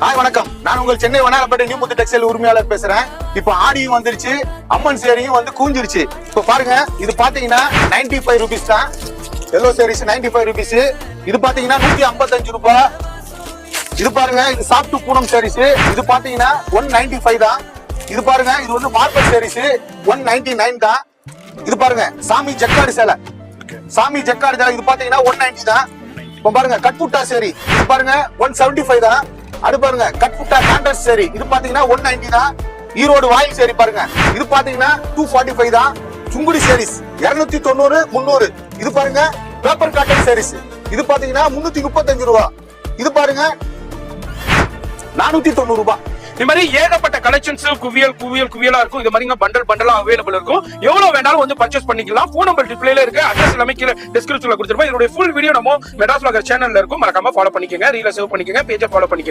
Hi வணக்கம், நான் உங்கள் சென்னை வண்ணாரப்பேட்டை நியூ முத்து டெக்ஸ்டைல் உரிமையாளர் பேசுறேன். இப்ப ஆடியும் வந்துருச்சு, அம்மன் சேரியும் வந்து கூஞ்சிருச்சு. இப்ப பாருங்க, இது பாத்தீங்கன்னா 95 ரூபீஸ் தான். Yellow saris 95 rupees. இது பாத்தீங்கன்னா 155 ரூபாய். இது பாருங்க, இது சாஃப்ட் பூனம் சேரீஸ். இது பாத்தீங்கன்னா 195 தான். இது பாருங்க, இது வந்து மார்பல் சேரீஸ் 199 தான். இது பாருங்க, சாமி ஜக்காடு சேலை, சாமி ஜக்காடு சேலை. இது பாத்தீங்கன்னா 190 தான். இப்ப பாருங்க, கட்புட்டா சேரி. இது பாருங்க 175 தான். அது பாருங்க, கட்புட்டா கான்ட்ராஸ்ட் சேரி. இது பாத்தீங்கன்னா 190 தான். ஈரோடு வாயில் சேரி பாருங்க, இது பாத்தீங்கன்னா 245 தான். சுங்குடி சேரிஸ் 290, 300. இது பாருங்க, பேப்பர் காட்டன் சேரிஸ். இது பாத்தீங்கன்னா 335 ரூபாய். இது பாருங்க 490 ரூபாய். இந்த மாதிரி ஏகப்பட்ட கலெக்ஷன்ஸ் குவியலா இருக்கும். இது மாதிரி பண்டல் பண்டலா அவைலபிள் இருக்கும். எவ்வளவு வேணாலும் வந்து பர்ச்சேஸ் பண்ணிக்கலாம். போன் நம்பர் டிஸ்ப்ளேல இருக்கு, அட்ரஸ் எல்லாமே கீழ டிஸ்கிரிப்ஷன்ல கொடுத்துருப்போம். இதோட ஃபுல் வீடியோ நம்ம மெட்ராஸ் vlogger சேனல்ல இருக்கும். மறக்காம ஃபாலோ பண்ணிக்கங்க, ரீல சேவ் பண்ணிக்கங்க, பேஜை ஃபாலோ பண்ணிக்கங்க.